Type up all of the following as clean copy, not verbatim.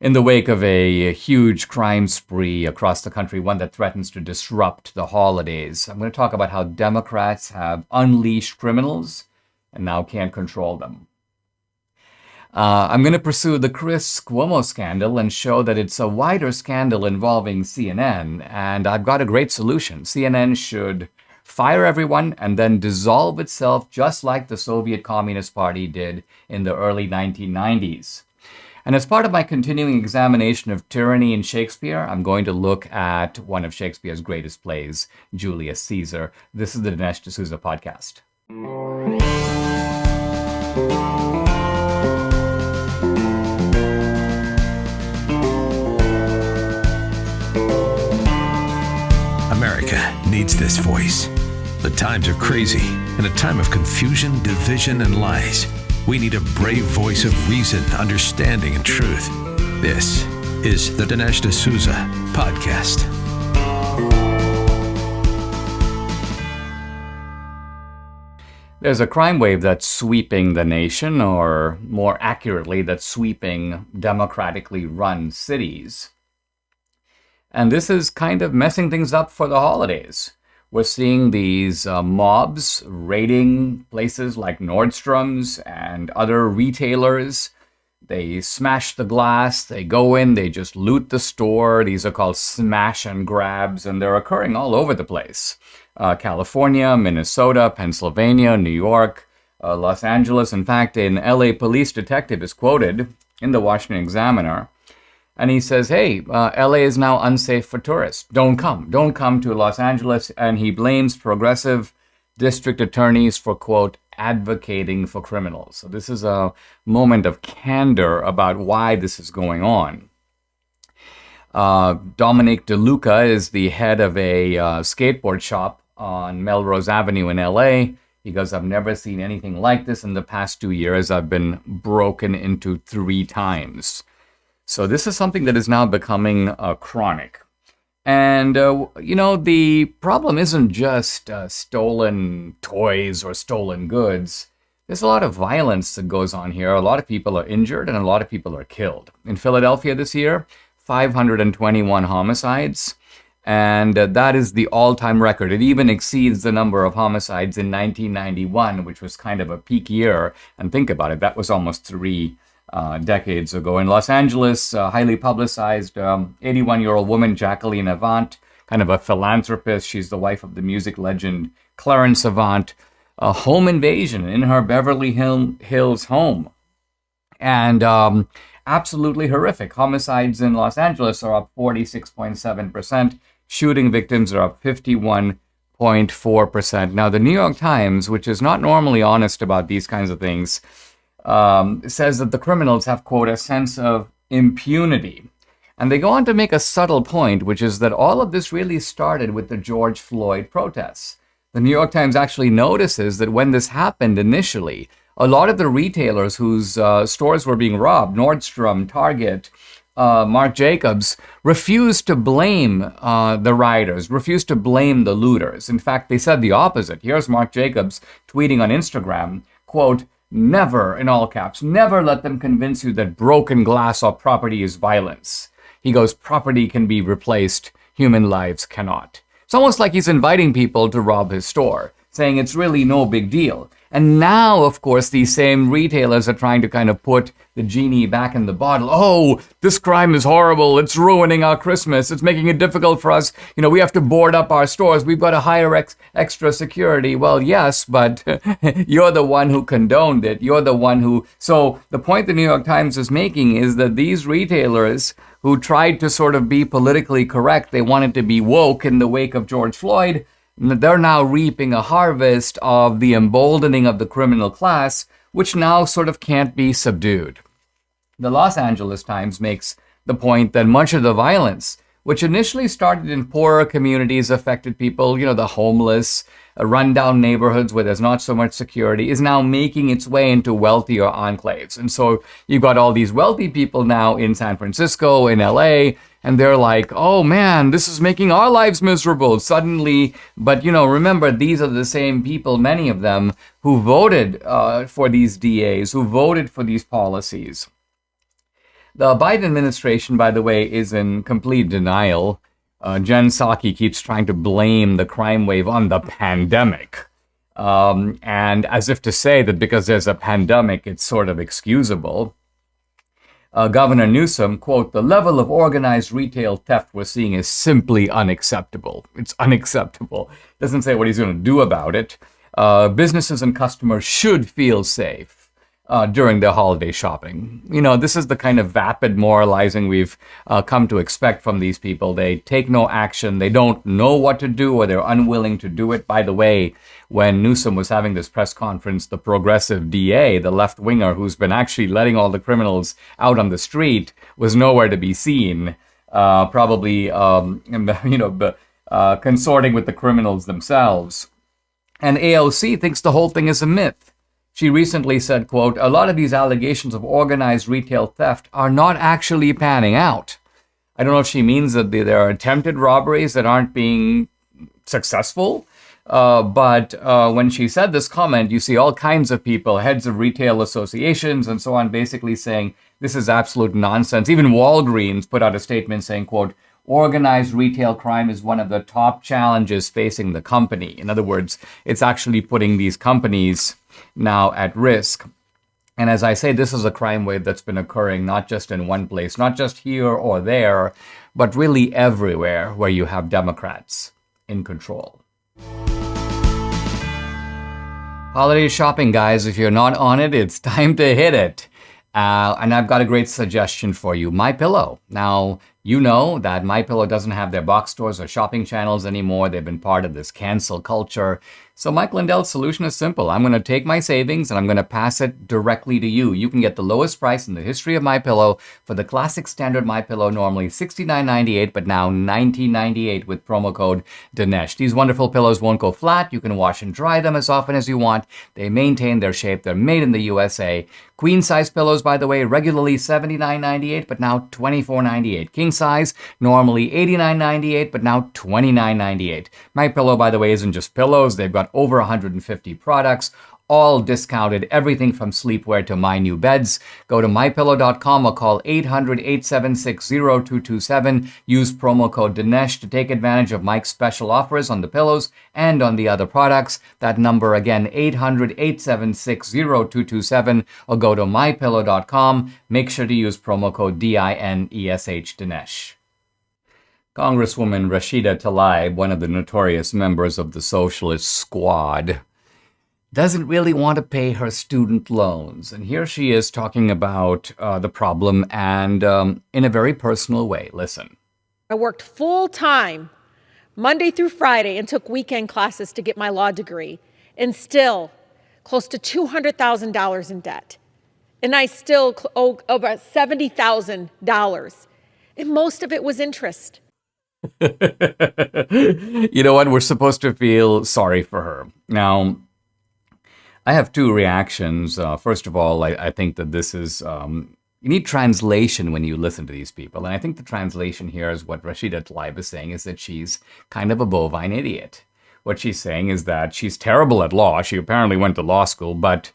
in the wake of a huge crime spree across the country, one that threatens to disrupt the holidays. I'm going to talk about how Democrats have unleashed criminals and now can't control them. I'm going to pursue the Chris Cuomo scandal and show that it's a wider scandal involving CNN, and I've got a great solution. CNN should fire everyone and then dissolve itself just like the Soviet Communist Party did in the early 1990s. And as part of my continuing examination of tyranny in Shakespeare, I'm going to look at one of Shakespeare's greatest plays, Julius Caesar. This is the Dinesh D'Souza podcast. America needs this voice. The times are crazy. In a time of confusion, division, and lies, we need a brave voice of reason, understanding, and truth. This is the Dinesh D'Souza podcast. There's a crime wave that's sweeping the nation, or more accurately, that's sweeping democratically run cities. And this is kind of messing things up for the holidays. We're seeing these mobs raiding places like Nordstrom's and other retailers. They smash the glass, they go in, they just loot the store. These are called smash and grabs, and they're occurring all over the place. California, Minnesota, Pennsylvania, New York, Los Angeles. In fact, an LA police detective is quoted in the Washington Examiner, and he says, hey, LA is now unsafe for tourists. Don't come to Los Angeles. And he blames progressive district attorneys for, quote, advocating for criminals. So this is a moment of candor about why this is going on. Dominic DeLuca is the head of a skateboard shop on Melrose Avenue in LA. He goes, I've never seen anything like this in the past 2 years. I've been broken into 3 times. So this is something that is now becoming chronic. And, the problem isn't just stolen toys or stolen goods. There's a lot of violence that goes on here. A lot of people are injured and a lot of people are killed. In Philadelphia this year, 521 homicides. And that is the all-time record. It even exceeds the number of homicides in 1991, which was kind of a peak year. And think about it, that was almost 3 decades ago. In Los Angeles, highly publicized 81-year-old woman, Jacqueline Avant, kind of a philanthropist. She's the wife of the music legend Clarence Avant. A home invasion in her Beverly Hills home. And absolutely horrific. Homicides in Los Angeles are up 46.7%. Shooting victims are up 51.4%. Now, the New York Times, which is not normally honest about these kinds of things, says that the criminals have, quote, a sense of impunity. And they go on to make a subtle point, which is that all of this really started with the George Floyd protests. The New York Times actually notices that when this happened initially, a lot of the retailers whose stores were being robbed, Nordstrom, Target, Marc Jacobs, refused to blame the rioters, refused to blame the looters. In fact, they said the opposite. Here's Marc Jacobs tweeting on Instagram, quote, never, in all caps, never let them convince you that broken glass or property is violence. He goes, property can be replaced, human lives cannot. It's almost like he's inviting people to rob his store, saying it's really no big deal. And now, of course, these same retailers are trying to kind of put the genie back in the bottle. Oh, this crime is horrible. It's ruining our Christmas. It's making it difficult for us. We have to board up our stores. We've got to hire extra security. Well, yes, but you're the one who condoned it. You're the one who... So the point the New York Times is making is that these retailers who tried to sort of be politically correct, they wanted to be woke in the wake of George Floyd, they're now reaping a harvest of the emboldening of the criminal class, which now sort of can't be subdued. The Los Angeles Times makes the point that much of the violence, which initially started in poorer communities, affected people, the homeless, rundown neighborhoods where there's not so much security, is now making its way into wealthier enclaves. And so you've got all these wealthy people now in San Francisco, in LA, and they're like, oh man, this is making our lives miserable suddenly. But, remember, these are the same people, many of them, who voted for these DAs, who voted for these policies. The Biden administration, by the way, is in complete denial. Jen Psaki keeps trying to blame the crime wave on the pandemic. And as if to say that because there's a pandemic, it's sort of excusable. Governor Newsom, quote, "The level of organized retail theft we're seeing is simply unacceptable." It's unacceptable. Doesn't say what he's going to do about it. Businesses and customers should feel safe during their holiday shopping. You know, this is the kind of vapid moralizing we've come to expect from these people. They take no action. They don't know what to do, or they're unwilling to do it. By the way, when Newsom was having this press conference, the progressive DA, the left-winger who's been actually letting all the criminals out on the street, was nowhere to be seen, probably, consorting with the criminals themselves. And AOC thinks the whole thing is a myth. She recently said, quote, "A lot of these allegations of organized retail theft are not actually panning out." I don't know if she means that there are attempted robberies that aren't being successful. But when she said this comment, you see all kinds of people, heads of retail associations and so on, basically saying this is absolute nonsense. Even Walgreens put out a statement saying, quote, "Organized retail crime is one of the top challenges facing the company." In other words, it's actually putting these companies now at risk. And as I say, this is a crime wave that's been occurring not just in one place, not just here or there, but really everywhere where you have Democrats in control. Holiday shopping, guys. If you're not on it, it's time to hit it. And I've got a great suggestion for you. MyPillow. Now, you know that MyPillow doesn't have their box stores or shopping channels anymore. They've been part of this cancel culture. So Mike Lindell's solution is simple. I'm going to take my savings and I'm going to pass it directly to you. You can get the lowest price in the history of MyPillow for the classic standard MyPillow, normally $69.98, but now $19.98 with promo code Dinesh. These wonderful pillows won't go flat. You can wash and dry them as often as you want. They maintain their shape. They're made in the USA. Queen size pillows, by the way, regularly $79.98, but now $24.98. King size, normally $89.98, but now $29.98. MyPillow, by the way, isn't just pillows. They've got over 150 products, all discounted, everything from sleepwear to my new beds. Go to mypillow.com or call 800-876-0227. Use promo code Dinesh to take advantage of Mike's special offers on the pillows and on the other products. That number again, 800-876-0227, or go to mypillow.com. Make sure to use promo code DINESH, Dinesh. Congresswoman Rashida Tlaib, one of the notorious members of the Socialist Squad, doesn't really want to pay her student loans. And here she is talking about the problem and in a very personal way. Listen. I worked full time Monday through Friday and took weekend classes to get my law degree, and still close to $200,000 in debt. And I still owe about $70,000. And most of it was interest. You know what? We're supposed to feel sorry for her. Now, I have two reactions. First of all, I think that this is, you need translation when you listen to these people. And I think the translation here is what Rashida Tlaib is saying, is that she's kind of a bovine idiot. What she's saying is that she's terrible at law. She apparently went to law school, but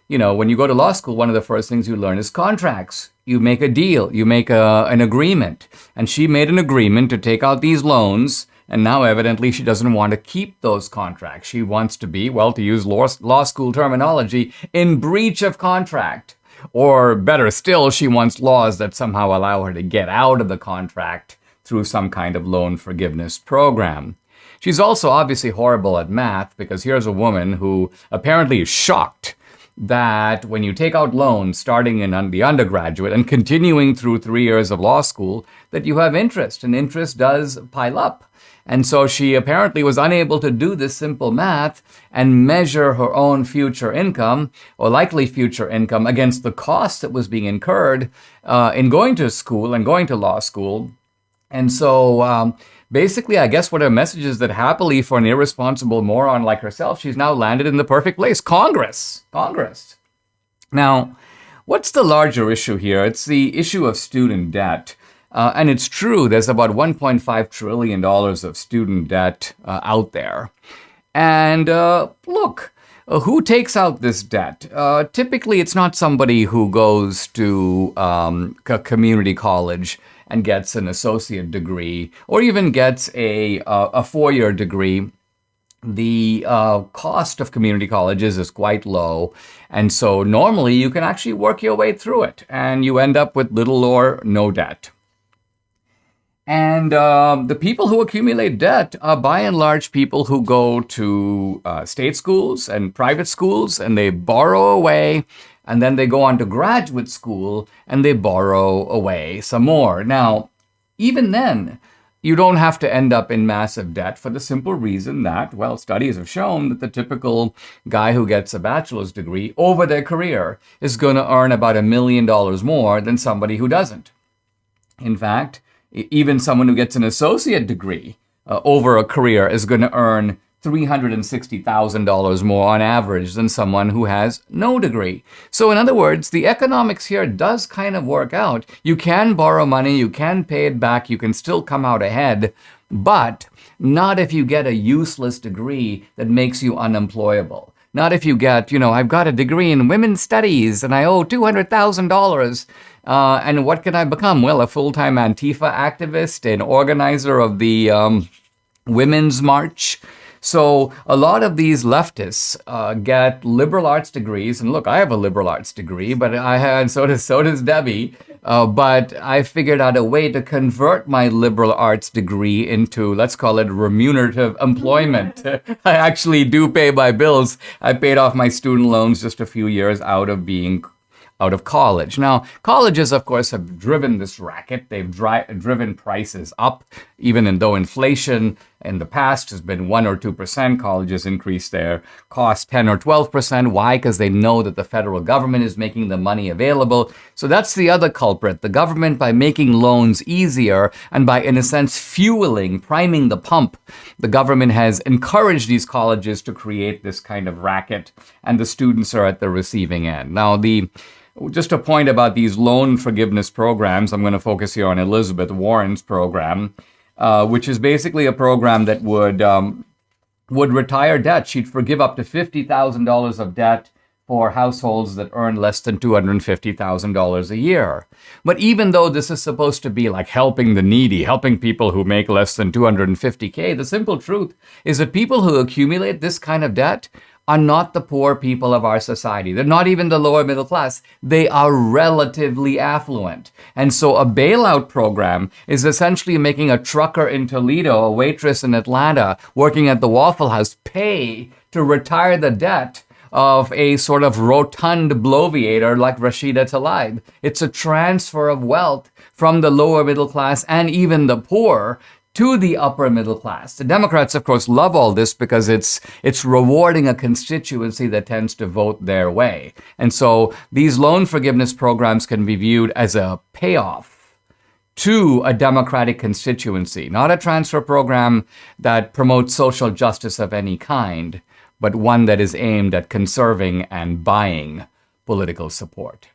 you know, when you go to law school, one of the first things you learn is contracts. You make a deal, you make an agreement. And she made an agreement to take out these loans, and now evidently she doesn't want to keep those contracts. She wants to be, well, to use law school terminology, in breach of contract. Or better still, she wants laws that somehow allow her to get out of the contract through some kind of loan forgiveness program. She's also obviously horrible at math, because here's a woman who apparently is shocked that when you take out loans starting in the undergraduate and continuing through 3 years of law school, that you have interest, and interest does pile up. And so she apparently was unable to do this simple math and measure her own future income, or likely future income, against the cost that was being incurred in going to school and going to law school. And so basically, I guess what her message is that happily for an irresponsible moron like herself, she's now landed in the perfect place, Congress. Now, what's the larger issue here? It's the issue of student debt. And it's true, there's about $1.5 trillion of student debt out there. And look, Who takes out this debt? Typically, it's not somebody who goes to a community college and gets an associate degree, or even gets a four-year degree. The cost of community colleges is quite low, and so normally you can actually work your way through it, and you end up with little or no debt. And the people who accumulate debt are by and large people who go to state schools and private schools, and they borrow away, and then they go on to graduate school and they borrow away some more. Now, even then, you don't have to end up in massive debt for the simple reason that, well, studies have shown that the typical guy who gets a bachelor's degree over their career is going to earn about $1 million more than somebody who doesn't. In fact, even someone who gets an associate degree over a career is going to earn $360,000 more on average than someone who has no degree. So in other words, the economics here does kind of work out. You can borrow money, you can pay it back, you can still come out ahead, but not if you get a useless degree that makes you unemployable. Not if you get, I've got a degree in women's studies and I owe $200,000. And what can I become? Well, a full-time Antifa activist, an organizer of the Women's March. So a lot of these leftists get liberal arts degrees. And look, I have a liberal arts degree, but so does Debbie. But I figured out a way to convert my liberal arts degree into, let's call it, remunerative employment. I actually do pay my bills. I paid off my student loans just a few years out of college. Now, colleges, of course, have driven this racket. They've driven prices up, even though inflation in the past has been 1 or 2%. Colleges increase their cost 10 or 12%. Why? Because they know that the federal government is making the money available. So that's the other culprit. The government, by making loans easier and by, in a sense, priming the pump, the government has encouraged these colleges to create this kind of racket, and the students are at the receiving end. Now, just a point about these loan forgiveness programs, I'm going to focus here on Elizabeth Warren's program, which is basically a program that would retire debt. She'd forgive up to $50,000 of debt for households that earn less than $250,000 a year. But even though this is supposed to be like helping the needy, helping people who make less than $250K, the simple truth is that people who accumulate this kind of debt are not the poor people of our society. They're not even the lower middle class. They are relatively affluent. And so a bailout program is essentially making a trucker in Toledo, a waitress in Atlanta, working at the Waffle House, pay to retire the debt of a sort of rotund bloviator like Rashida Tlaib. It's a transfer of wealth from the lower middle class and even the poor to the upper middle class. The Democrats, of course, love all this because it's rewarding a constituency that tends to vote their way. And so these loan forgiveness programs can be viewed as a payoff to a Democratic constituency, not a transfer program that promotes social justice of any kind, but one that is aimed at conserving and buying political support.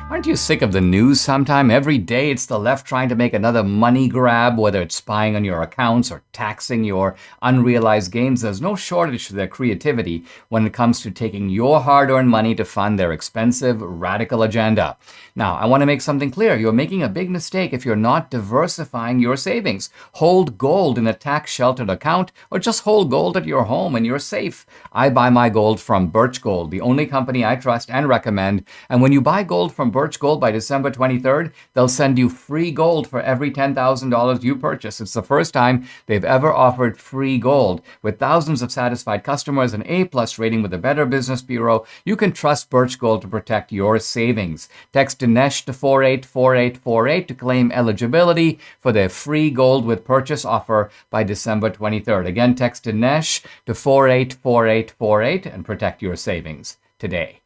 Aren't you sick of the news sometime? Every day it's the left trying to make another money grab, whether it's spying on your accounts or taxing your unrealized gains. There's no shortage to their creativity when it comes to taking your hard-earned money to fund their expensive, radical agenda. Now, I want to make something clear. You're making a big mistake if you're not diversifying your savings. Hold gold in a tax-sheltered account or just hold gold at your home and you're safe. I buy my gold from Birch Gold, the only company I trust and recommend. And when you buy gold from Birch Gold by December 23rd, they'll send you free gold for every $10,000 you purchase. It's the first time they've ever offered free gold. With thousands of satisfied customers, an A+ rating with the Better Business Bureau, you can trust Birch Gold to protect your savings. Text Dinesh to 484848 to claim eligibility for their free gold with purchase offer by December 23rd. Again, text Dinesh to 484848 and protect your savings today.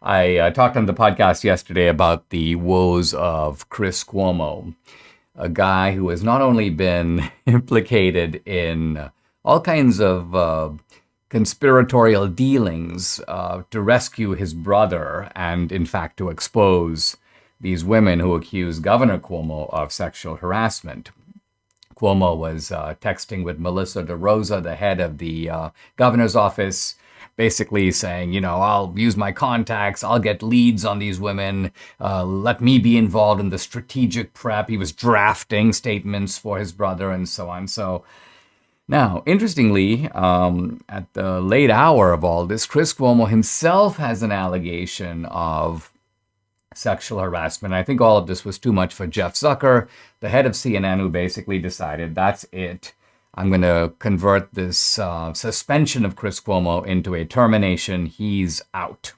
I talked on the podcast yesterday about the woes of Chris Cuomo, a guy who has not only been implicated in all kinds of conspiratorial dealings to rescue his brother and, in fact, to expose these women who accuse Governor Cuomo of sexual harassment. Cuomo was texting with Melissa DeRosa, the head of the governor's office, basically saying, I'll use my contacts, I'll get leads on these women, let me be involved in the strategic prep. He was drafting statements for his brother and so on. So now, interestingly, at the late hour of all this, Chris Cuomo himself has an allegation of sexual harassment. I think all of this was too much for Jeff Zucker, the head of CNN, who basically decided, that's it. I'm going to convert this suspension of Chris Cuomo into a termination. He's out.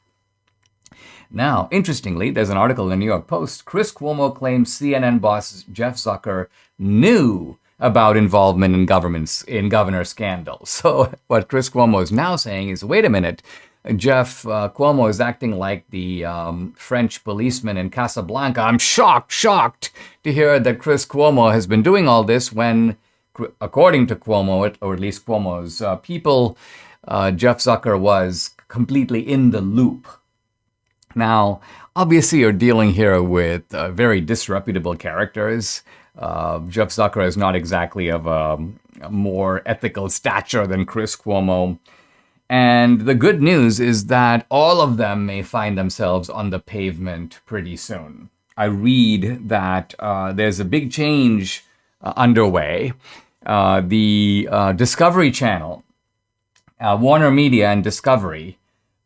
Now, interestingly, there's an article in the New York Post. Chris Cuomo claims CNN boss Jeff Zucker knew about involvement in governor scandals. So what Chris Cuomo is now saying is, wait a minute, Jeff Cuomo is acting like the French policeman in Casablanca. I'm shocked to hear that Chris Cuomo has been doing all this when, according to Cuomo, or at least Cuomo's people, Jeff Zucker was completely in the loop. Now, obviously, you're dealing here with very disreputable characters. Jeff Zucker is not exactly of a more ethical stature than Chris Cuomo. And the good news is that all of them may find themselves on the pavement pretty soon. I read that there's a big change underway. The Discovery Channel, Warner Media and Discovery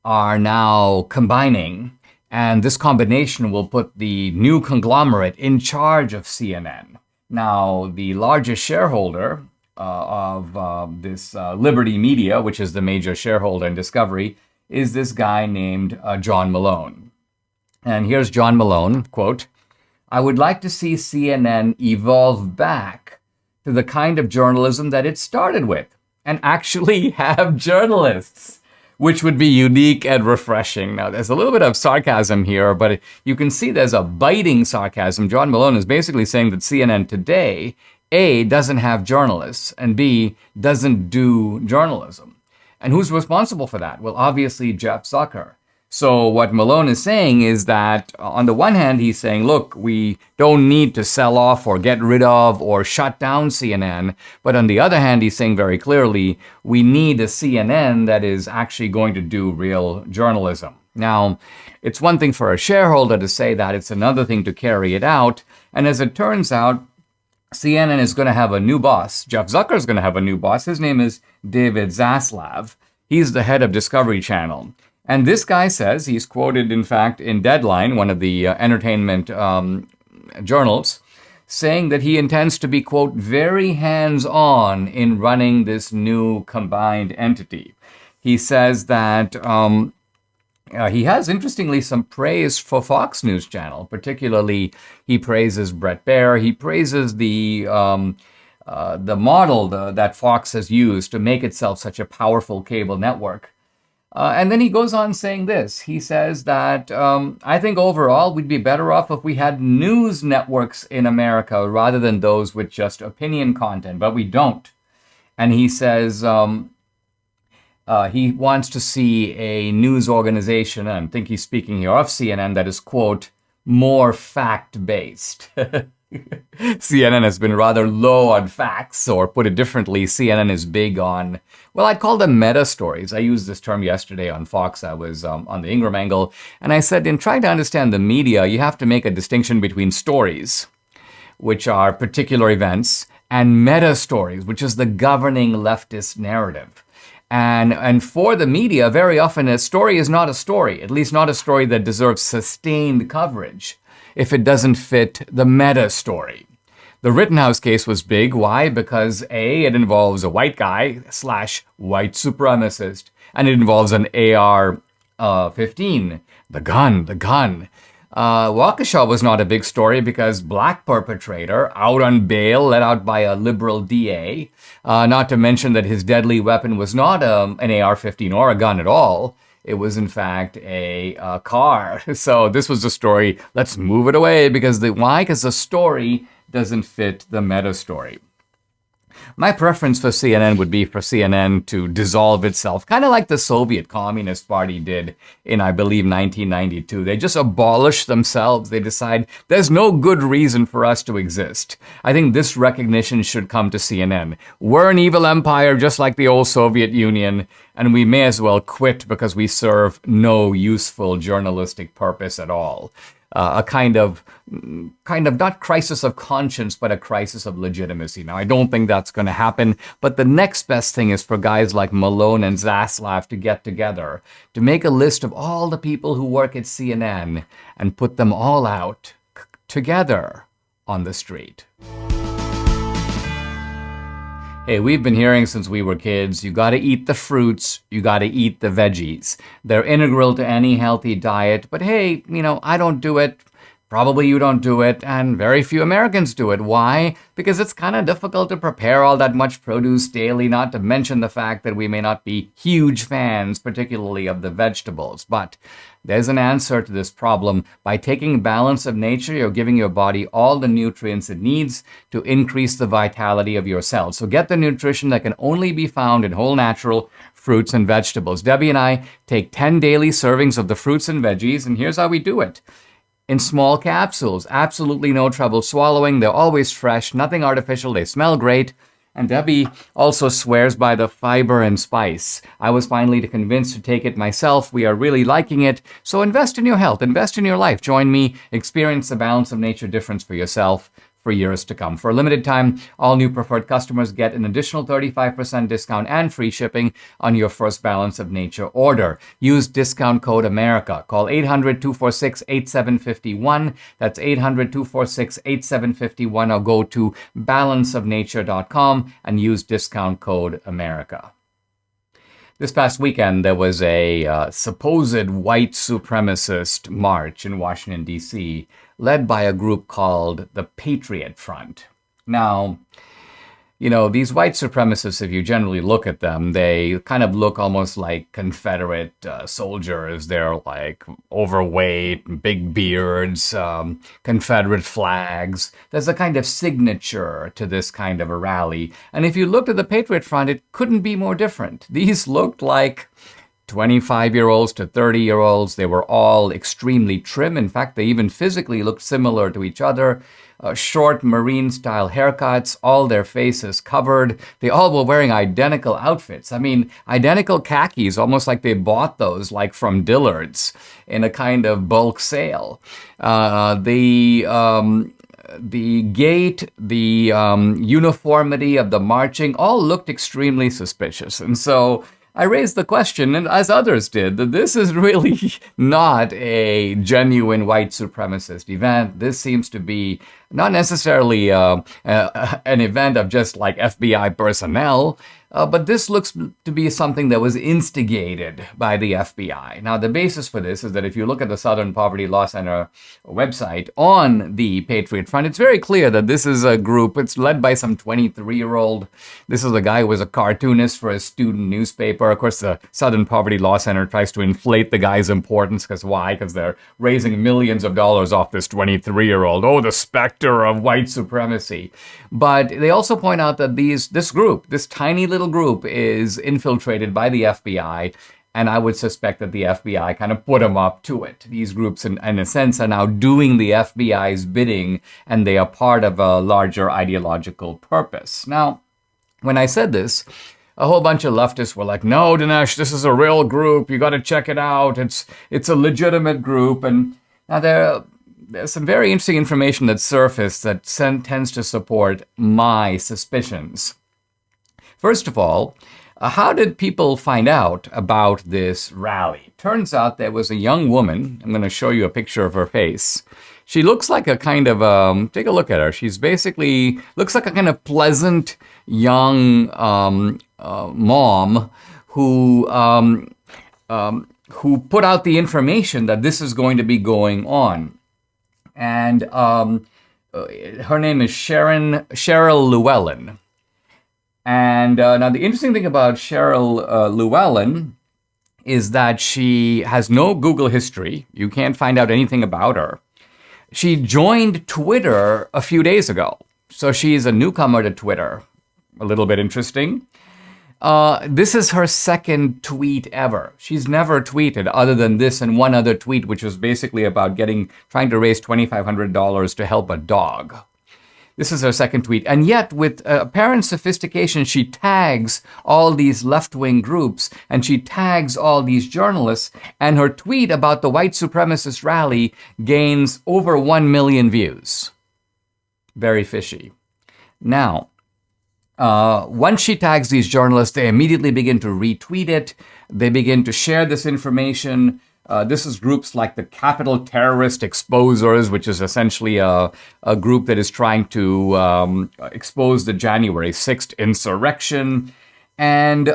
are now combining, and this combination will put the new conglomerate in charge of CNN. Now, the largest shareholder of this Liberty Media, which is the major shareholder in Discovery, is this guy named John Malone. And here's John Malone, quote, "I would like to see CNN evolve back to the kind of journalism that it started with and actually have journalists, which would be unique and refreshing." Now, there's a little bit of sarcasm here, but you can see there's a biting sarcasm. John Malone is basically saying that CNN today, A, doesn't have journalists, and B, doesn't do journalism. And who's responsible for that? Well, obviously, Jeff Zucker. So what Malone is saying is that, on the one hand, he's saying, look, we don't need to sell off or get rid of or shut down CNN. But on the other hand, he's saying very clearly, we need a CNN that is actually going to do real journalism. Now, it's one thing for a shareholder to say that, it's another thing to carry it out. And as it turns out, CNN is going to have a new boss. Jeff Zucker is going to have a new boss. His name is David Zaslav. He's the head of Discovery Channel. And this guy says, he's quoted, in fact, in Deadline, one of the entertainment journals, saying that he intends to be, quote, very hands-on in running this new combined entity. He says that he has, interestingly, some praise for Fox News Channel. Particularly, he praises Bret Baier. He praises the model that Fox has used to make itself such a powerful cable network. And then he goes on saying this. He says that, I think overall we'd be better off if we had news networks in America rather than those with just opinion content, but we don't. And he says he wants to see a news organization, and I think he's speaking here of CNN, that is, quote, more fact-based. CNN has been rather low on facts, or put it differently, CNN is big on, well, I'd call them meta stories. I used this term yesterday on Fox. I was on the Ingram Angle, and I said, in trying to understand the media, you have to make a distinction between stories, which are particular events, and meta stories, which is the governing leftist narrative. And for the media, very often a story is not a story, at least not a story that deserves sustained coverage, if it doesn't fit the meta story. The Rittenhouse case was big. Why? Because A, it involves a white guy / white supremacist, and it involves an AR-15, the gun. Waukesha was not a big story because black perpetrator out on bail, let out by a liberal DA, not to mention that his deadly weapon was not an AR-15 or a gun at all. It was, in fact, a car. So this was a story. Let's move it away because why? Because the story doesn't fit the meta story. My preference for CNN would be for CNN to dissolve itself, kind of like the Soviet Communist Party did in, I believe, 1992. They just abolish themselves. They decide there's no good reason for us to exist. I think this recognition should come to CNN. We're an evil empire just like the old Soviet Union, and we may as well quit because we serve no useful journalistic purpose at all. A kind of not crisis of conscience, but a crisis of legitimacy. Now, I don't think that's going to happen, but the next best thing is for guys like Malone and Zaslav to get together, to make a list of all the people who work at CNN and put them all out together on the street. Hey, we've been hearing since we were kids, you gotta eat the fruits, you gotta eat the veggies. They're integral to any healthy diet, but hey, I don't do it. Probably you don't do it, and very few Americans do it. Why? Because it's kind of difficult to prepare all that much produce daily, not to mention the fact that we may not be huge fans, particularly of the vegetables. But there's an answer to this problem. By taking balance of nature, you're giving your body all the nutrients it needs to increase the vitality of your cells. So get the nutrition that can only be found in whole natural fruits and vegetables. Debbie and I take 10 daily servings of the fruits and veggies, and here's how we do it. In small capsules, absolutely no trouble swallowing. They're always fresh, nothing artificial. They smell great. And Debbie also swears by the fiber and spice. I was finally convinced to take it myself. We are really liking it. So invest in your health, invest in your life. Join me, experience the balance of nature difference for yourself for years to come. For a limited time, all new preferred customers get an additional 35% discount and free shipping on your first Balance of Nature order. Use discount code AMERICA. Call 800-246-8751. That's 800-246-8751, or go to balanceofnature.com and use discount code AMERICA. This past weekend, there was a supposed white supremacist march in Washington, D.C., led by a group called the Patriot Front. Now, these white supremacists, if you generally look at them, they kind of look almost like Confederate soldiers. They're like overweight, big beards, Confederate flags. There's a kind of signature to this kind of a rally. And if you looked at the Patriot Front, it couldn't be more different. These looked like 25-year-olds to 30-year-olds. They were all extremely trim. In fact, they even physically looked similar to each other. Short Marine-style haircuts, all their faces covered. They all were wearing identical outfits. I mean, identical khakis, almost like they bought those like from Dillard's in a kind of bulk sale. The gait, the uniformity of the marching, all looked extremely suspicious. And so I raised the question, and as others did, that this is really not a genuine white supremacist event. This seems to be not necessarily an event of just like FBI personnel, but this looks to be something that was instigated by the FBI. Now, the basis for this is that if you look at the Southern Poverty Law Center website on the Patriot Front, it's very clear that this is a group. It's led by some 23-year-old. This is a guy who was a cartoonist for a student newspaper. Of course, the Southern Poverty Law Center tries to inflate the guy's importance. Because why? Because they're raising millions of dollars off this 23-year-old. Oh, the specter of white supremacy. But they also point out that this group, this tiny little group, is infiltrated by the FBI, and I would suspect that the FBI kind of put them up to it. These groups, in a sense, are now doing the FBI's bidding, and they are part of a larger ideological purpose. Now, when I said this, a whole bunch of leftists were like, "No, Dinesh, this is a real group. You got to check it out. It's a legitimate group." And now there's some very interesting information that surfaced that tends to support my suspicions. First of all, how did people find out about this rally? Turns out there was a young woman. I'm going to show you a picture of her face. She looks like a kind of, take a look at her. She's basically, looks like a kind of pleasant young mom who put out the information that this is going to be going on. And her name is Cheryl Llewellyn. And now the interesting thing about Cheryl Llewellyn is that she has no Google history. You can't find out anything about her. She joined Twitter a few days ago. So she's a newcomer to Twitter. a little bit interesting. This is her second tweet ever. She's never tweeted other than this and one other tweet, which was basically about trying to raise $2,500 to help a dog. This is her second tweet. And yet, with apparent sophistication, she tags all these left-wing groups and she tags all these journalists. And her tweet about the white supremacist rally gains over 1 million views. Very fishy. Now, once she tags these journalists, they immediately begin to retweet it. They begin to share this information. This is groups like the Capital Terrorist Exposers, which is essentially a group that is trying to expose the January 6th insurrection. And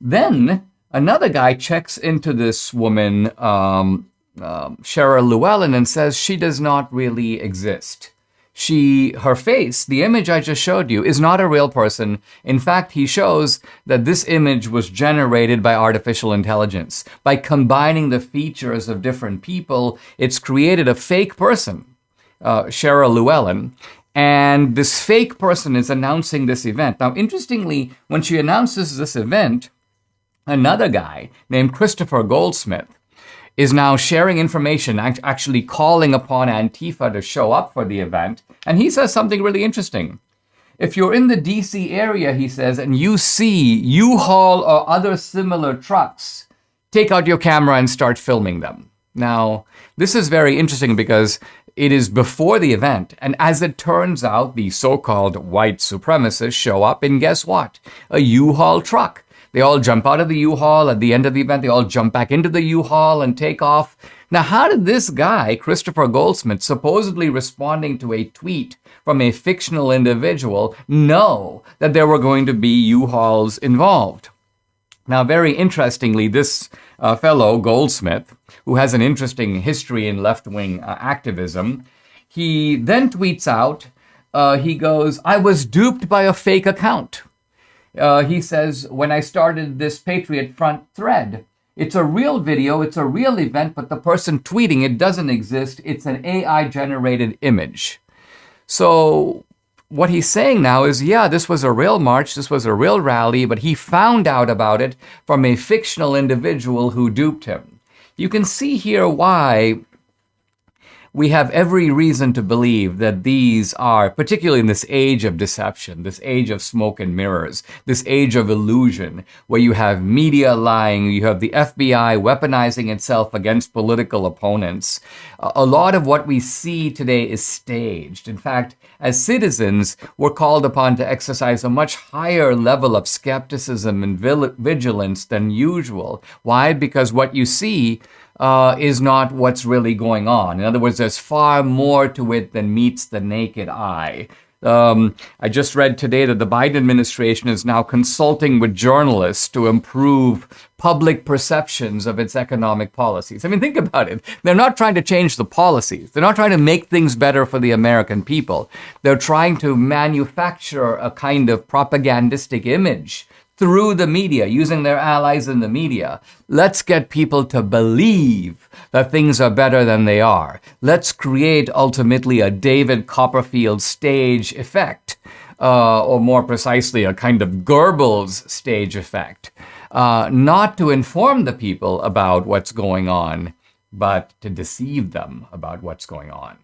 then another guy checks into this woman, Cheryl Llewellyn, and says she does not really exist. Her face, the image I just showed you, is not a real person. In fact, he shows that this image was generated by artificial intelligence. By combining the features of different people, it's created a fake person, Cheryl Llewellyn, and this fake person is announcing this event. Now, interestingly, when she announces this event, another guy named Christopher Goldsmith is now sharing information, actually calling upon Antifa to show up for the event. And he says something really interesting. If you're in the DC area, he says, and you see U-Haul or other similar trucks, take out your camera and start filming them. Now, this is very interesting because it is before the event. And as it turns out, the so-called white supremacists show up in, guess what? A U-Haul truck. They all jump out of the U-Haul at the end of the event. They all jump back into the U-Haul and take off. Now, how did this guy, Christopher Goldsmith, supposedly responding to a tweet from a fictional individual, know that there were going to be U-Hauls involved? Now, very interestingly, this fellow, Goldsmith, who has an interesting history in left-wing activism, he then tweets out, he goes, "I was duped by a fake account." He says, when I started this Patriot Front thread, it's a real video, it's a real event, but the person tweeting it doesn't exist. It's an AI-generated image. So what he's saying now is, yeah, this was a real march, this was a real rally, but he found out about it from a fictional individual who duped him. You can see here why we have every reason to believe that these are, particularly in this age of deception, this age of smoke and mirrors, this age of illusion, where you have media lying, you have the FBI weaponizing itself against political opponents. A lot of what we see today is staged. In fact, as citizens, we're called upon to exercise a much higher level of skepticism and vigilance than usual. Why? Because what you see is not what's really going on. In other words, there's far more to it than meets the naked eye. I just read today that the Biden administration is now consulting with journalists to improve public perceptions of its economic policies. I mean, think about it. They're not trying to change the policies. They're not trying to make things better for the American people. They're trying to manufacture a kind of propagandistic image through the media, using their allies in the media. Let's get people to believe that things are better than they are. Let's create ultimately a David Copperfield stage effect, or more precisely, a kind of Goebbels stage effect, not to inform the people about what's going on, but to deceive them about what's going on.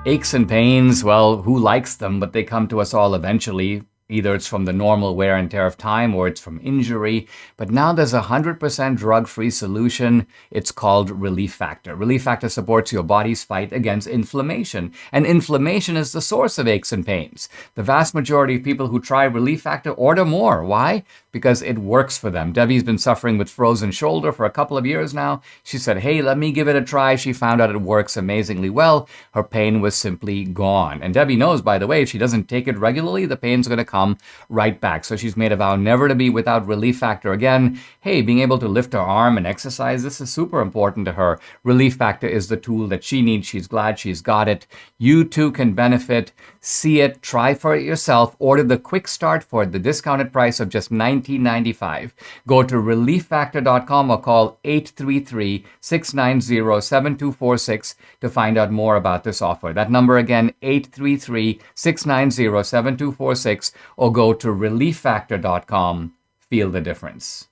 Aches and pains, well, who likes them? But they come to us all eventually. Either it's from the normal wear and tear of time or it's from injury. But now there's a 100% drug-free solution. It's called Relief Factor. Relief Factor supports your body's fight against inflammation. And inflammation is the source of aches and pains. The vast majority of people who try Relief Factor order more. Why? Because it works for them. Debbie's been suffering with frozen shoulder for a couple of years now. She said, hey, let me give it a try. She found out it works amazingly well. Her pain was simply gone. And Debbie knows, by the way, if she doesn't take it regularly, the pain's going to come right back. So she's made a vow never to be without Relief Factor again. Hey, being able to lift her arm and exercise, this is super important to her. Relief Factor is the tool that she needs. She's glad she's got it. You too can benefit. See it, try for it yourself, order the quick start for the discounted price of just $19.95. Go to relieffactor.com or call 833-690-7246 to find out more about this offer. That number again, 833-690-7246, or go to relieffactor.com. Feel the difference.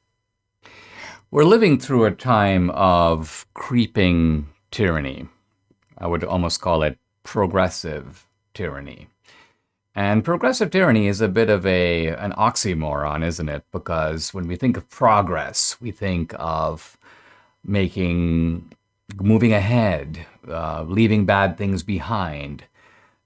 We're living through a time of creeping tyranny. I would almost call it progressive tyranny. And progressive tyranny is a bit of an oxymoron, isn't it? Because when we think of progress, we think of moving ahead, leaving bad things behind,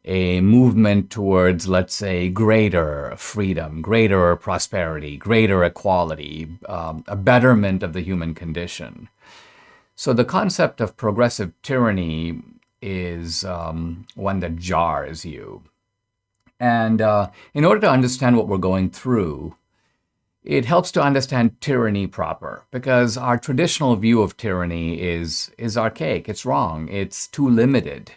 a movement towards, let's say, greater freedom, greater prosperity, greater equality, a betterment of the human condition. So the concept of progressive tyranny is one that jars you. And in order to understand what we're going through, it helps to understand tyranny proper, because our traditional view of tyranny is archaic. It's wrong. It's too limited.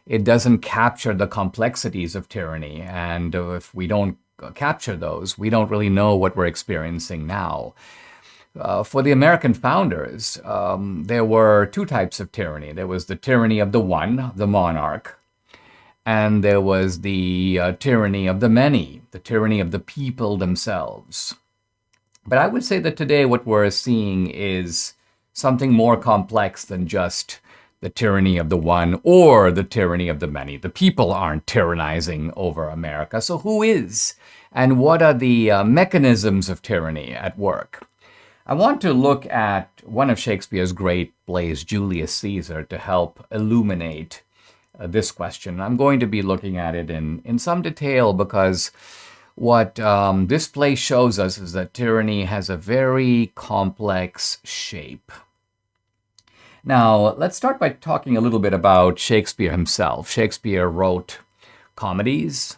It doesn't capture the complexities of tyranny. And if we don't capture those, we don't really know what we're experiencing now. For the American founders, there were two types of tyranny. There was the tyranny of the one, the monarch, and there was the tyranny of the many, the tyranny of the people themselves. But I would say that today what we're seeing is something more complex than just the tyranny of the one or the tyranny of the many. The people aren't tyrannizing over America. So who is? And what are the mechanisms of tyranny at work? I want to look at one of Shakespeare's great plays, Julius Caesar, to help illuminate this question. I'm going to be looking at it in some detail, because what this play shows us is that tyranny has a very complex shape. Now, let's start by talking a little bit about Shakespeare himself. Shakespeare wrote comedies,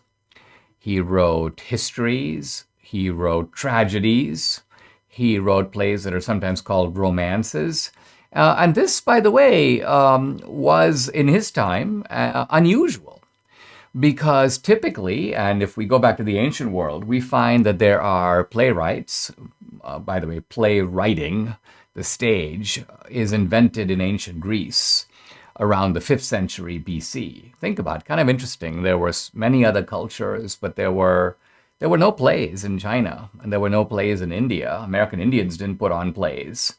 he wrote histories, he wrote tragedies, he wrote plays that are sometimes called romances. And this, by the way, was in his time unusual, because typically, and if we go back to the ancient world, we find that there are playwrights. By the way, playwriting, the stage, is invented in ancient Greece around the 5th century BC. Think about it, kind of interesting. There were many other cultures, but there were no plays in China, and there were no plays in India. American Indians didn't put on plays.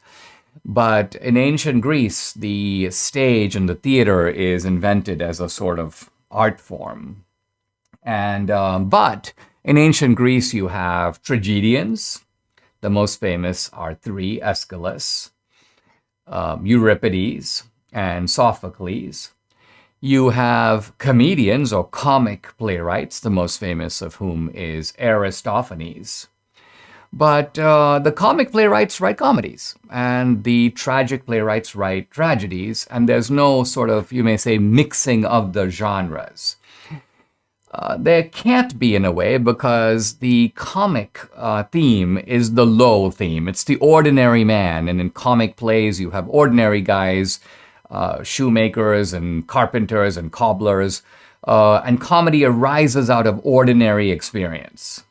But in ancient Greece, the stage and the theater is invented as a sort of art form. And but in ancient Greece, you have tragedians. The most famous are three: Aeschylus, Euripides, and Sophocles. You have comedians or comic playwrights, the most famous of whom is Aristophanes. But the comic playwrights write comedies, and the tragic playwrights write tragedies, and there's no sort of, you may say, mixing of the genres. There can't be, in a way, because the comic theme is the low theme. It's the ordinary man, and in comic plays you have ordinary guys, shoemakers and carpenters and cobblers, and comedy arises out of ordinary experience.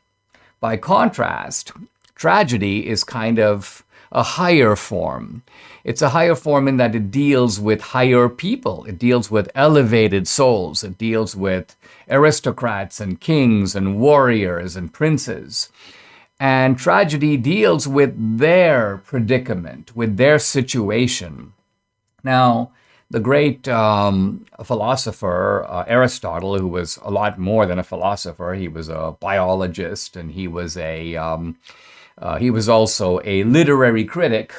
By contrast, tragedy is kind of a higher form. It's a higher form in that it deals with higher people. It deals with elevated souls. It deals with aristocrats and kings and warriors and princes. And tragedy deals with their predicament, with their situation. Now, the great philosopher Aristotle, who was a lot more than a philosopher, he was a biologist, and he was also a literary critic.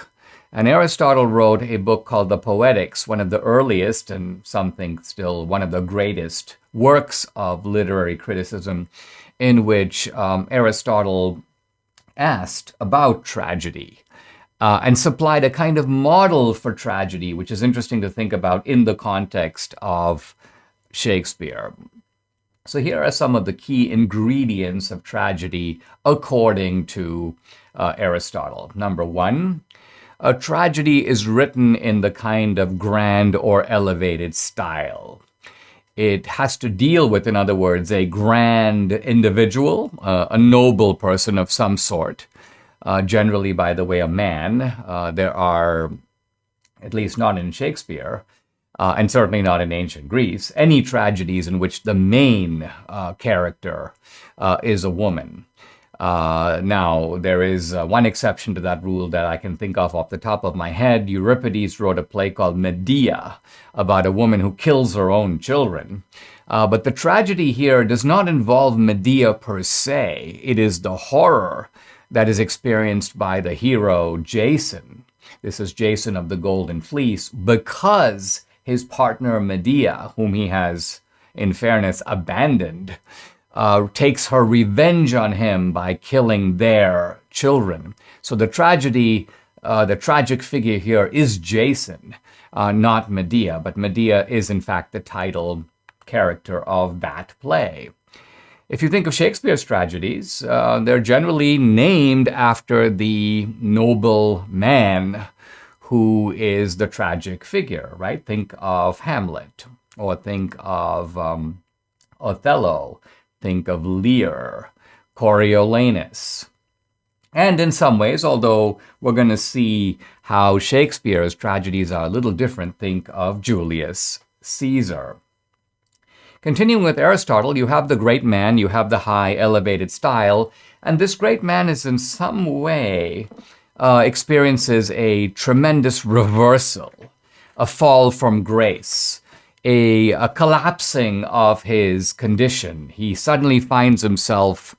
And Aristotle wrote a book called The Poetics, one of the earliest and something still one of the greatest works of literary criticism, in which Aristotle asked about tragedy. And supplied a kind of model for tragedy, which is interesting to think about in the context of Shakespeare. So here are some of the key ingredients of tragedy according to Aristotle. Number one, a tragedy is written in the kind of grand or elevated style. It has to deal with, in other words, a grand individual, a noble person of some sort, generally, by the way, a man. There are, at least not in Shakespeare, and certainly not in ancient Greece, any tragedies in which the main character is a woman. Now, there is one exception to that rule that I can think of off the top of my head. Euripides wrote a play called Medea about a woman who kills her own children. But the tragedy here does not involve Medea per se. It is the horror that is experienced by the hero Jason. This is Jason of the Golden Fleece, because his partner Medea, whom he has, in fairness, abandoned, takes her revenge on him by killing their children. So the tragedy, the tragic figure here is Jason, not Medea, but Medea is in fact the title character of that play. If you think of Shakespeare's tragedies, they're generally named after the noble man who is the tragic figure, right? Think of Hamlet, or think of Othello, think of Lear, Coriolanus. And in some ways, although we're going to see how Shakespeare's tragedies are a little different, think of Julius Caesar. Continuing with Aristotle, you have the great man, you have the high elevated style, and this great man is in some way experiences a tremendous reversal, a fall from grace, a collapsing of his condition. He suddenly finds himself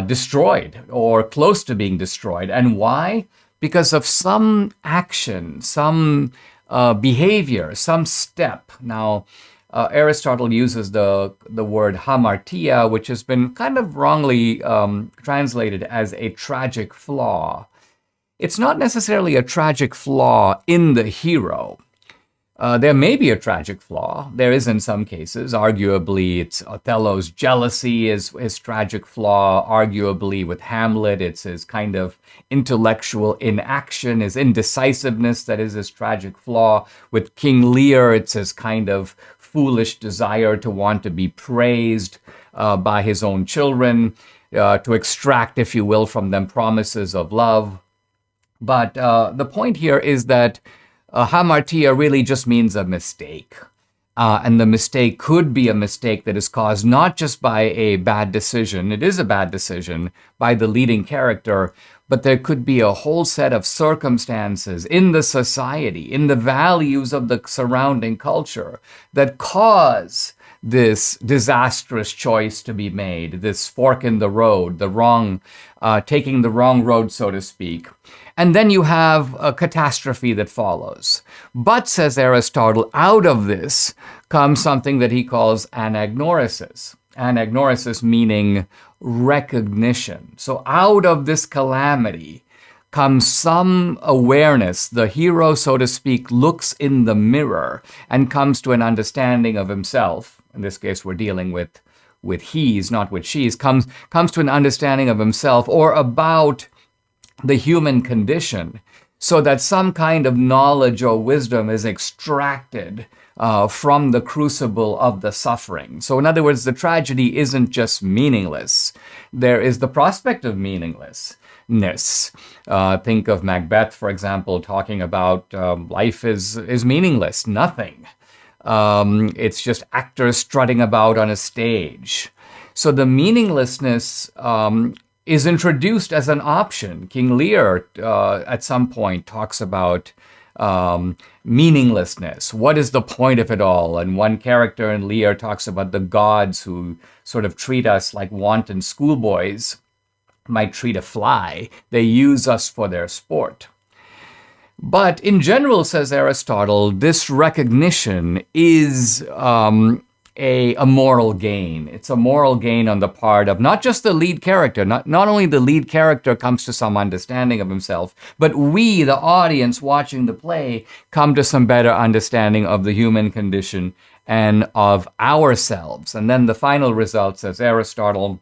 destroyed or close to being destroyed. And why? Because of some action, some behavior, some step. Now, Aristotle uses the word hamartia, which has been kind of wrongly translated as a tragic flaw. It's not necessarily a tragic flaw in the hero. There may be a tragic flaw. There is in some cases. Arguably, it's Othello's jealousy is his tragic flaw. Arguably, with Hamlet, it's his kind of intellectual inaction, his indecisiveness that is his tragic flaw. With King Lear, it's his kind of foolish desire to want to be praised by his own children, to extract, if you will, from them promises of love. But the point here is that hamartia really just means a mistake. And the mistake could be a mistake that is caused not just by a bad decision, it is a bad decision, by the leading character, but there could be a whole set of circumstances in the society, in the values of the surrounding culture, that cause this disastrous choice to be made, this fork in the road, the wrong, taking the wrong road, so to speak. And then you have a catastrophe that follows. But, says Aristotle, out of this comes something that he calls anagnorisis. Anagnorisis meaning recognition. So out of this calamity comes some awareness. The hero, so to speak, looks in the mirror and comes to an understanding of himself. In this case, we're dealing with he's, not with she's. Comes to an understanding of himself or about the human condition, so that some kind of knowledge or wisdom is extracted from the crucible of the suffering. So in other words, the tragedy isn't just meaningless. There is the prospect of meaninglessness. Think of Macbeth, for example, talking about life is meaningless, nothing. It's just actors strutting about on a stage. So the meaninglessness is introduced as an option. King Lear at some point talks about meaninglessness. What is the point of it all? And one character in Lear talks about the gods who sort of treat us like wanton schoolboys might treat a fly. They use us for their sport. But in general, says Aristotle, this recognition is a moral gain. It's a moral gain on the part of not just the lead character. Not only the lead character comes to some understanding of himself, but we, the audience watching the play, come to some better understanding of the human condition and of ourselves. And then the final result, says Aristotle,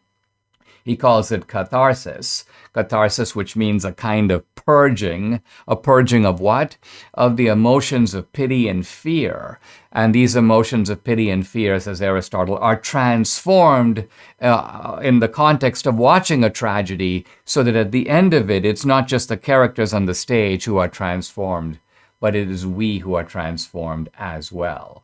He calls it catharsis. Catharsis, which means a kind of purging. A purging of what? Of the emotions of pity and fear. And these emotions of pity and fear, says Aristotle, are transformed in the context of watching a tragedy, so that at the end of it, it's not just the characters on the stage who are transformed, but it is we who are transformed as well.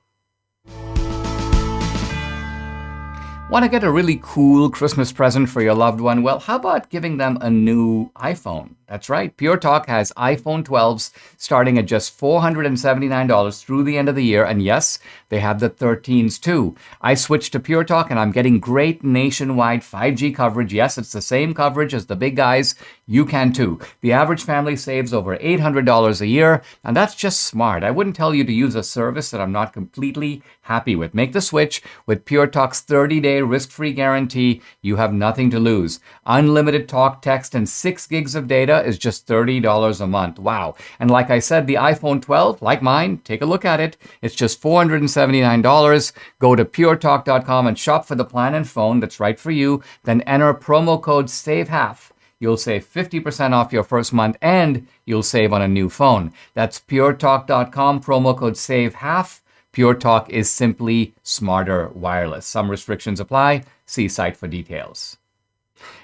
Want to get a really cool Christmas present for your loved one? Well, how about giving them a new iPhone? That's right. Pure Talk has iPhone 12s starting at just $479 through the end of the year. And yes, they have the 13s too. I switched to Pure Talk and I'm getting great nationwide 5G coverage. Yes, it's the same coverage as the big guys. You can too. The average family saves over $800 a year, and that's just smart. I wouldn't tell you to use a service that I'm not completely happy with. Make the switch with Pure Talk's 30-day risk-free guarantee. You have nothing to lose. Unlimited talk, text, and 6 gigs of data is just $30 a month. Wow. And like I said, the iPhone 12, like mine, take a look at it. It's just $479. Go to puretalk.com and shop for the plan and phone that's right for you. Then enter promo code SAVEHALF. You'll save 50% off your first month and you'll save on a new phone. That's puretalk.com, promo code SAVEHALF. Pure Talk is simply smarter wireless. Some restrictions apply. See site for details.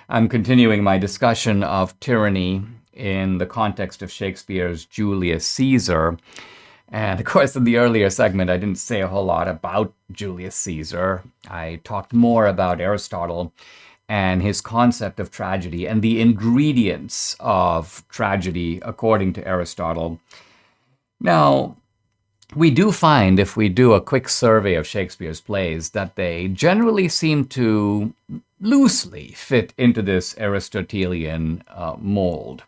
I'm continuing my discussion of tyranny in the context of Shakespeare's Julius Caesar. And of course, in the earlier segment, I didn't say a whole lot about Julius Caesar. I talked more about Aristotle and his concept of tragedy and the ingredients of tragedy according to Aristotle. Now, we do find, if we do a quick survey of Shakespeare's plays, that they generally seem to loosely fit into this Aristotelian mold.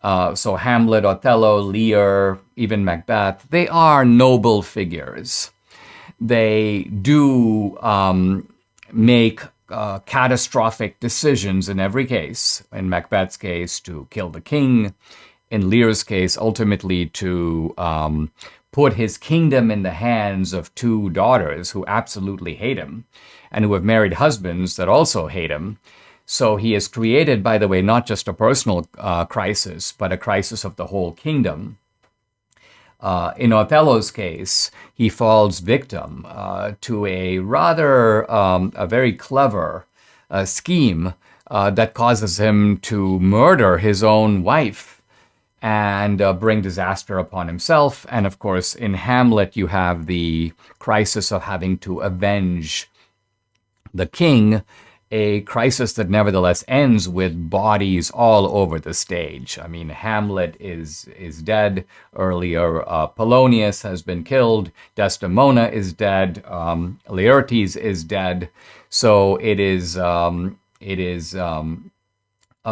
So Hamlet, Othello, Lear, even Macbeth, they are noble figures. They do make catastrophic decisions in every case. In Macbeth's case, to kill the king. In Lear's case, ultimately to put his kingdom in the hands of 2 daughters who absolutely hate him and who have married husbands that also hate him. So he has created, by the way, not just a personal crisis, but a crisis of the whole kingdom. In Othello's case, he falls victim to a rather, a very clever scheme that causes him to murder his own wife and bring disaster upon himself. And of course, in Hamlet, you have the crisis of having to avenge the king, a crisis that nevertheless ends with bodies all over the stage. I mean, Hamlet is dead. Earlier, Polonius has been killed. Desdemona is dead. Laertes is dead. So it is a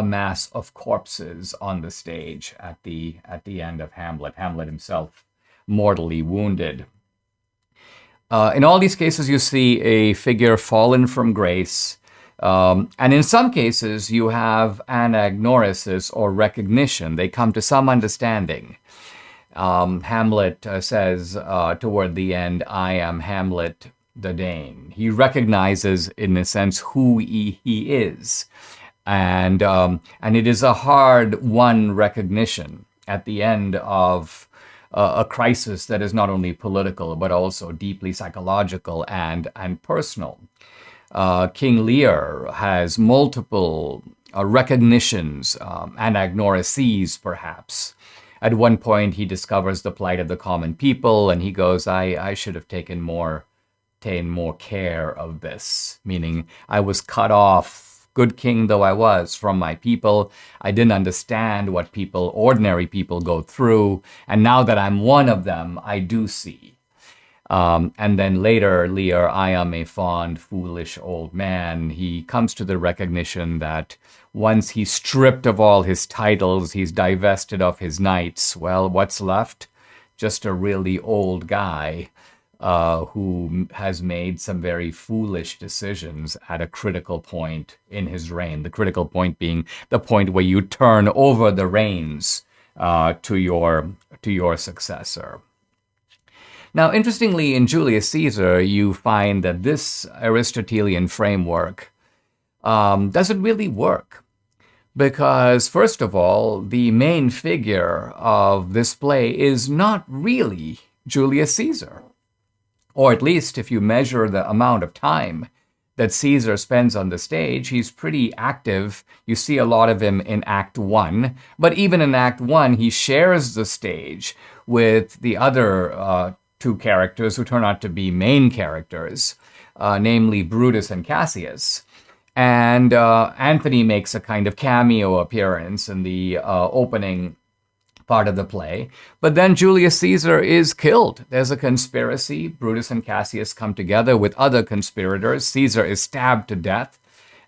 mass of corpses on the stage at the end of Hamlet. Hamlet himself mortally wounded. In all these cases, you see a figure fallen from grace. And in some cases, you have anagnorisis or recognition. They come to some understanding. Hamlet says toward the end, I am Hamlet the Dane. He recognizes, in a sense, who he is. And it is a hard-won recognition at the end of a crisis that is not only political, but also deeply psychological and personal. King Lear has multiple recognitions, anagnorises perhaps. At one point, he discovers the plight of the common people, and he goes, I should have taken more care of this, meaning I was cut off, good king though I was, from my people. I didn't understand what ordinary people go through, and now that I'm one of them, I do see. And then later, Lear, I am a fond, foolish old man. He comes to the recognition that once he's stripped of all his titles, he's divested of his knights. Well, what's left? Just a really old guy who has made some very foolish decisions at a critical point in his reign. The critical point being the point where you turn over the reins to your successor. Now, interestingly, in Julius Caesar, you find that this Aristotelian framework doesn't really work. Because, first of all, the main figure of this play is not really Julius Caesar. Or at least if you measure the amount of time that Caesar spends on the stage, he's pretty active. You see a lot of him in Act 1. But even in Act 1, he shares the stage with the other two characters who turn out to be main characters, namely Brutus and Cassius. And Anthony makes a kind of cameo appearance in the opening part of the play. But then Julius Caesar is killed. There's a conspiracy. Brutus and Cassius come together with other conspirators. Caesar is stabbed to death.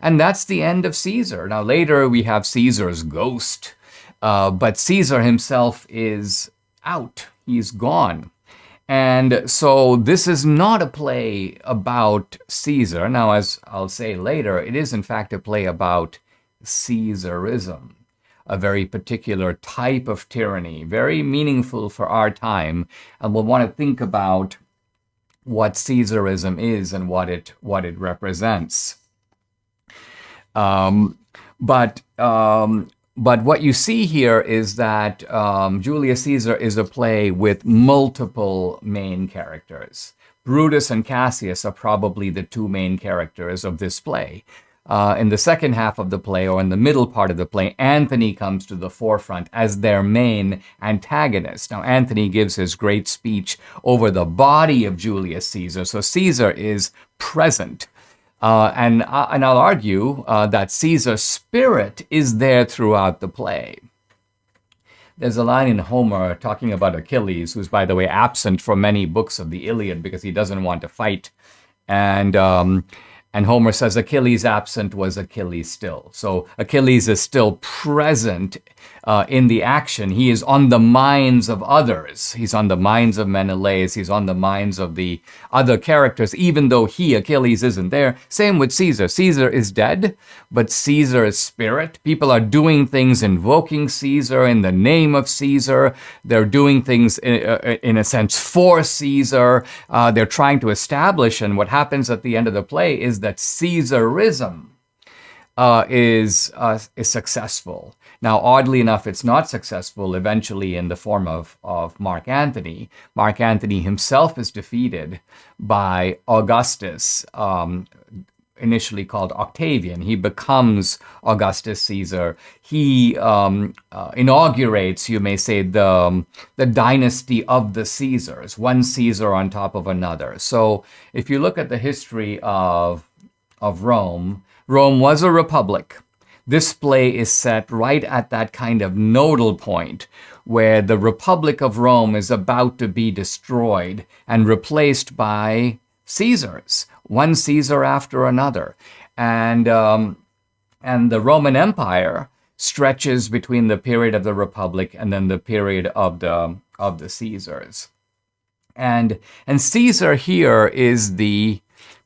And that's the end of Caesar. Now, later we have Caesar's ghost. But Caesar himself is out. He's gone. And so this is not a play about Caesar. Now, as I'll say later, it is in fact a play about Caesarism, a very particular type of tyranny, very meaningful for our time. And we'll want to think about what Caesarism is and what it represents. But what you see here is that Julius Caesar is a play with multiple main characters. Brutus and Cassius are probably the two main characters of this play. In the second half of the play, or in the middle part of the play, Anthony comes to the forefront as their main antagonist. Now, Anthony gives his great speech over the body of Julius Caesar, so Caesar is present. And I'll argue that Caesar's spirit is there throughout the play. There's a line in Homer talking about Achilles, who's, by the way, absent from many books of the Iliad because he doesn't want to fight. And Homer says Achilles absent was Achilles still. So Achilles is still present in the action. He is on the minds of others. He's on the minds of Menelaus. He's on the minds of the other characters, even though Achilles, isn't there. Same with Caesar. Caesar is dead, but Caesar is spirit. People are doing things invoking Caesar in the name of Caesar. They're doing things, in a sense, for Caesar. They're trying to establish, and what happens at the end of the play is that Caesarism is successful. Now, oddly enough, it's not successful eventually in the form of Mark Antony. Mark Antony himself is defeated by Augustus, initially called Octavian. He becomes Augustus Caesar. He inaugurates, you may say, the dynasty of the Caesars, one Caesar on top of another. So if you look at the history of Rome, Rome was a republic. This play is set right at that kind of nodal point where the Republic of Rome is about to be destroyed and replaced by Caesars, one Caesar after another. And the Roman Empire stretches between the period of the Republic and then the period of the Caesars. And Caesar here is the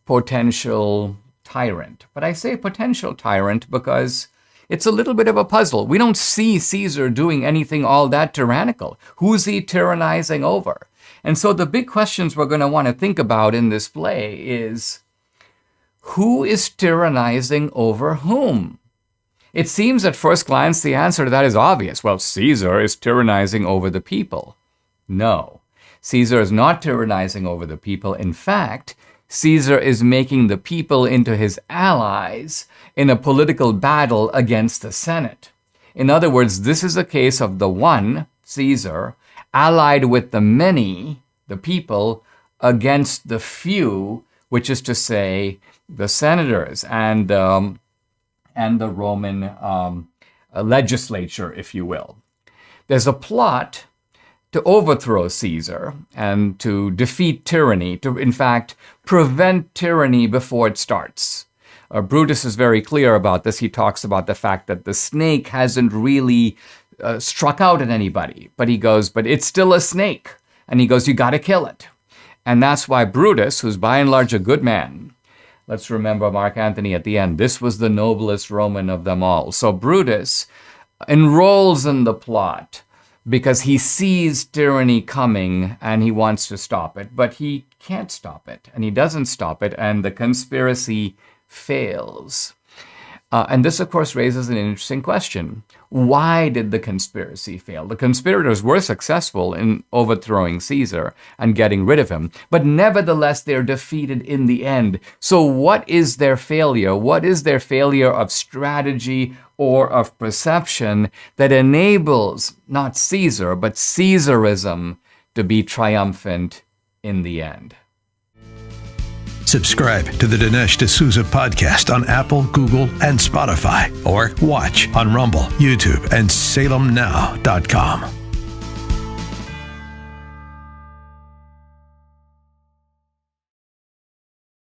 potential tyrant. But I say potential tyrant because it's a little bit of a puzzle. We don't see Caesar doing anything all that tyrannical. Who's he tyrannizing over? And so the big questions we're going to want to think about in this play is, who is tyrannizing over whom? It seems at first glance the answer to that is obvious. Well, Caesar is tyrannizing over the people. No, Caesar is not tyrannizing over the people. In fact, Caesar is making the people into his allies in a political battle against the Senate. In other words, this is a case of the one, Caesar, allied with the many, the people, against the few, which is to say, the senators and the Roman legislature, if you will. There's a plot to overthrow Caesar and to defeat tyranny, to, in fact, prevent tyranny before it starts. Brutus is very clear about this. He talks about the fact that the snake hasn't really struck out at anybody, but he goes, but it's still a snake. And he goes, you got to kill it. And that's why Brutus, who's by and large a good man, let's remember Mark Antony at the end, this was the noblest Roman of them all. So Brutus enrolls in the plot because he sees tyranny coming and he wants to stop it, but he can't stop it, and he doesn't stop it, and the conspiracy fails. And this, of course, raises an interesting question. Why did the conspiracy fail? The conspirators were successful in overthrowing Caesar and getting rid of him, but nevertheless, they're defeated in the end. So what is their failure? What is their failure of strategy or of perception that enables not Caesar, but Caesarism to be triumphant in the end? Subscribe to the Dinesh D'Souza podcast on Apple, Google, and Spotify, or watch on Rumble, YouTube, and SalemNow.com.